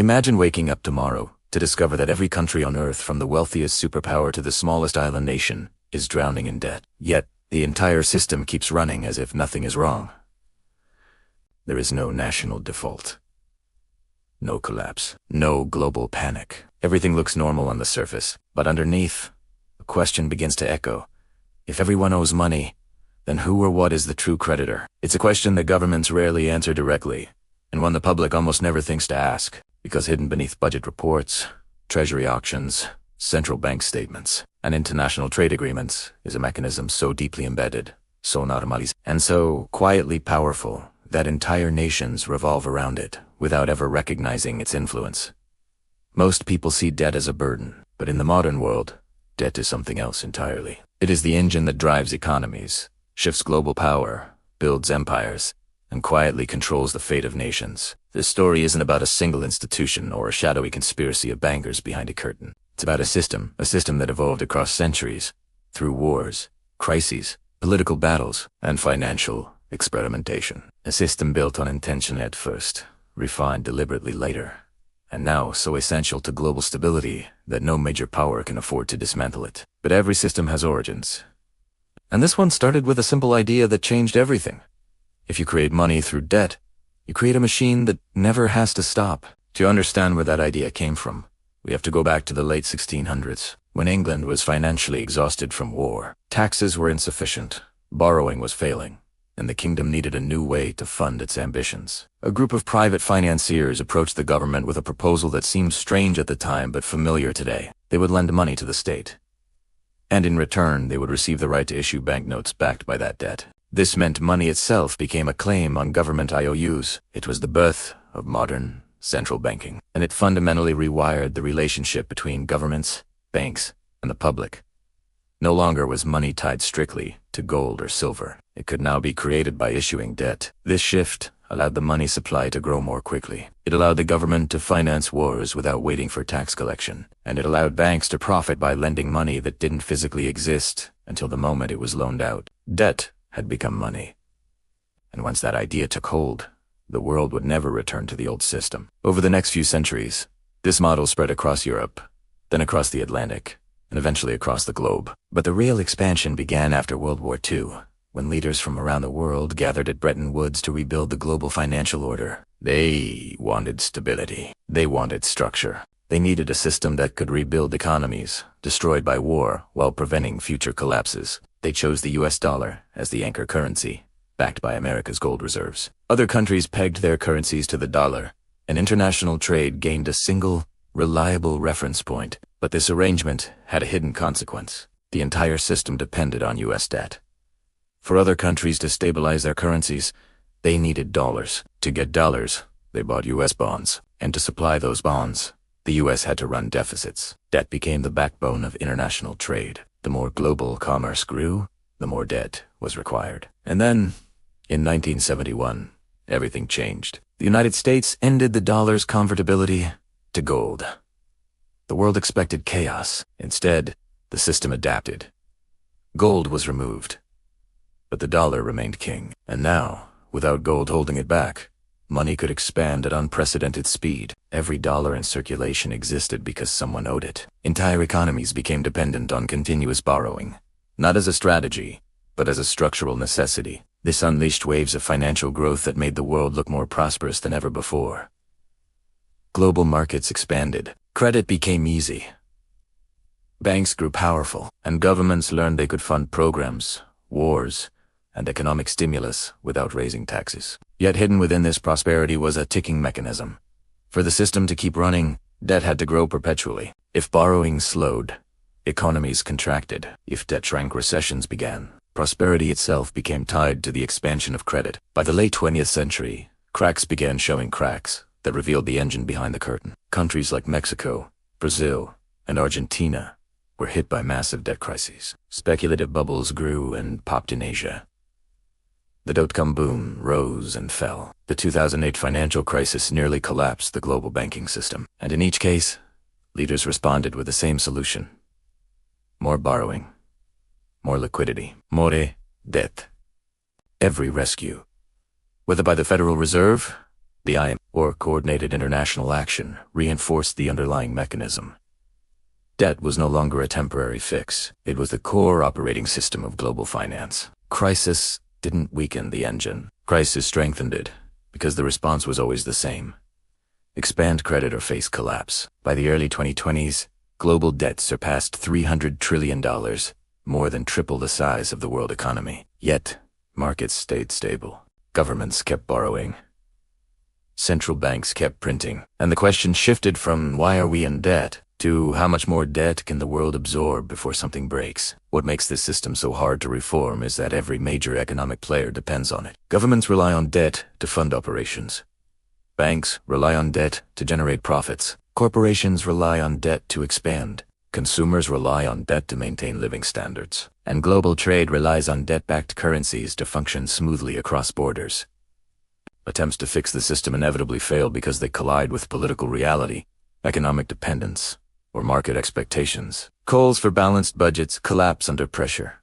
Imagine waking up tomorrow to discover that every country on Earth, from the wealthiest superpower to the smallest island nation, is drowning in debt. Yet, the entire system keeps running as if nothing is wrong. There is no national default. No collapse. No global panic. Everything looks normal on the surface, but underneath, a question begins to echo. If everyone owes money, then who or what is the true creditor? It's a question that governments rarely answer directly, and one the public almost never thinks to ask, because hidden beneath budget reports, treasury auctions, central bank statements, and international trade agreements is a mechanism so deeply embedded, so automatic, and so quietly powerful that entire nations revolve around it without ever recognizing its influence. Most people see debt as a burden, but in the modern world, debt is something else entirely. It is the engine that drives economies, shifts global power, builds empires, and quietly controls the fate of nations. This story isn't about a single institution or a shadowy conspiracy of bankers behind a curtain. It's about a system that evolved across centuries, through wars, crises, political battles, and financial experimentation. A system built on intention at first, refined deliberately later, and now so essential to global stability that no major power can afford to dismantle it. But every system has origins. And this one started with a simple idea that changed everything. If you create money through debt, you create a machine that never has to stop. To understand where that idea came from, we have to go back to the late 1600s, when England was financially exhausted from war. Taxes were insufficient, borrowing was failing, and the kingdom needed a new way to fund its ambitions. A group of private financiers approached the government with a proposal that seemed strange at the time but familiar today. They would lend money to the state, and in return they would receive the right to issue banknotes backed by that debt. This meant money itself became a claim on government IOUs. It was the birth of modern central banking, and it fundamentally rewired the relationship between governments, banks, and the public. No longer was money tied strictly to gold or silver. It could now be created by issuing debt. This shift allowed the money supply to grow more quickly. It allowed the government to finance wars without waiting for tax collection, and it allowed banks to profit by lending money that didn't physically exist until the moment it was loaned out. Debt had become money. And once that idea took hold, the world would never return to the old system. Over the next few centuries, this model spread across Europe, then across the Atlantic, and eventually across the globe. But the real expansion began after World War II, when leaders from around the world gathered at Bretton Woods to rebuild the global financial order. They wanted stability. They wanted structure. They needed a system that could rebuild economies destroyed by war while preventing future collapses. They chose the US dollar as the anchor currency, backed by America's gold reserves. Other countries pegged their currencies to the dollar, and international trade gained a single, reliable reference point. But this arrangement had a hidden consequence. The entire system depended on US debt. For other countries to stabilize their currencies, they needed dollars. To get dollars, they bought US bonds, and to supply those bonds, the US had to run deficits. Debt became the backbone of international trade. The more global commerce grew, the more debt was required. And then, in 1971, everything changed. The United States ended the dollar's convertibility to gold. The world expected chaos. Instead, the system adapted. Gold was removed, but the dollar remained king. And now, without gold holding it back, money could expand at unprecedented speed. Every dollar in circulation existed because someone owed it. Entire economies became dependent on continuous borrowing, not as a strategy, but as a structural necessity. This unleashed waves of financial growth that made the world look more prosperous than ever before. Global markets expanded. Credit became easy. Banks grew powerful, and governments learned they could fund programs, wars, and economic stimulus without raising taxes. Yet hidden within this prosperity was a ticking mechanism. For the system to keep running, debt had to grow perpetually. If borrowing slowed, economies contracted. If debt shrank, recessions began. Prosperity itself became tied to the expansion of credit. By the late 20th century, cracks began showing cracks that revealed the engine behind the curtain. Countries like Mexico, Brazil, and Argentina were hit by massive debt crises. Speculative bubbles grew and popped in Asia. The dot-com boom rose and fell. The 2008 financial crisis nearly collapsed the global banking system. And in each case, leaders responded with the same solution. More borrowing, more liquidity, more debt. Every rescue, whether by the Federal Reserve, The IMF, or Coordinated International Action, reinforced the underlying mechanism. Debt was no longer a temporary fix. It was the core operating system of global finance. Crisis didn't weaken the engine. Crisis strengthened it, because the response was always the same. Expand credit or face collapse. By the early 2020s, global debt surpassed $300 trillion, more than triple the size of the world economy. Yet, markets stayed stable. Governments kept borrowing. Central banks kept printing. And the question shifted from why are we in debt to how much more debt can the world absorb before something breaks. What makes this system so hard to reform is that every major economic player depends on it. Governments rely on debt to fund operations. Banks rely on debt to generate profits. Corporations rely on debt to expand. Consumers rely on debt to maintain living standards. And global trade relies on debt-backed currencies to function smoothly across borders. Attempts to fix the system inevitably fail because they collide with political reality, economic dependence, or market expectations. Calls for balanced budgets collapse under pressure.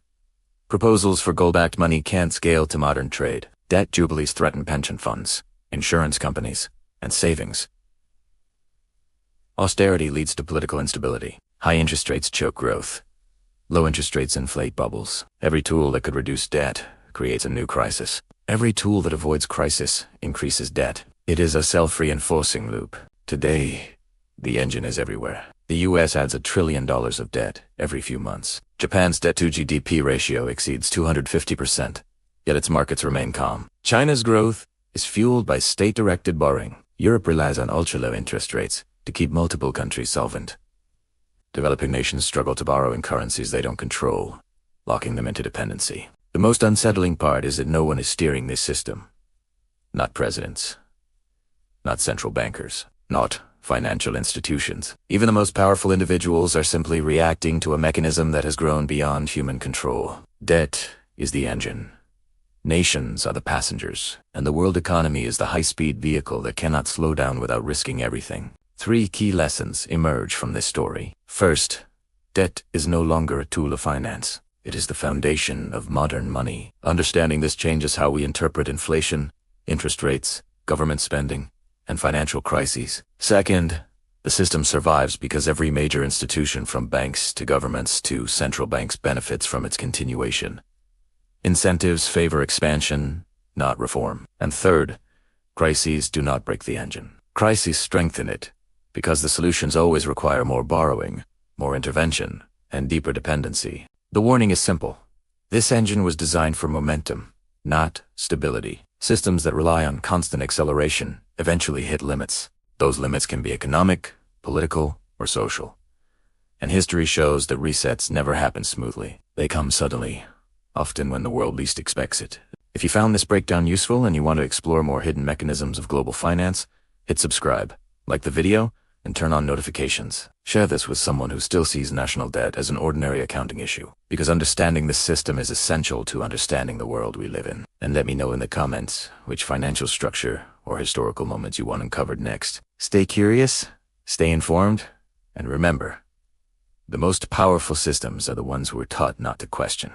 Proposals for gold-backed money can't scale to modern trade. Debt jubilees threaten pension funds, insurance companies, and savings. Austerity leads to political instability. High interest rates choke growth. Low interest rates inflate bubbles. Every tool that could reduce debt creates a new crisis. Every tool that avoids crisis increases debt. It is a self-reinforcing loop. Today, the engine is everywhere. The US adds $1 trillion of debt every few months. Japan's debt-to-GDP ratio exceeds 250%, yet its markets remain calm. China's growth is fueled by state-directed borrowing. Europe relies on ultra-low interest rates to keep multiple countries solvent. Developing nations struggle to borrow in currencies they don't control, locking them into dependency. The most unsettling part is that no one is steering this system. Not presidents. Not central bankers. Not financial institutions. Even the most powerful individuals are simply reacting to a mechanism that has grown beyond human control. Debt is the engine. Nations are the passengers, and the world economy is the high-speed vehicle that cannot slow down without risking everything. 3 key lessons emerge from this story. First, debt is no longer a tool of finance. It is the foundation of modern money. Understanding this changes how we interpret inflation, interest rates, government spending, and financial crises. Second, the system survives because every major institution from banks to governments to central banks benefits from its continuation. Incentives favor expansion, not reform. And third, crises do not break the engine. Crises strengthen it, because the solutions always require more borrowing, more intervention, and deeper dependency. The warning is simple. This engine was designed for momentum, not stability. Systems that rely on constant acceleration eventually hit limits. Those limits can be economic, political, or social. And history shows that resets never happen smoothly. They come suddenly, often when the world least expects it. If you found this breakdown useful and you want to explore more hidden mechanisms of global finance, hit subscribe, like the video, and turn on notifications. Share this with someone who still sees national debt as an ordinary accounting issue, because understanding this system is essential to understanding the world we live in. And let me know in the comments which financial structure or historical moments you want uncovered next. Stay curious, stay informed, and remember, the most powerful systems are the ones we're taught not to question.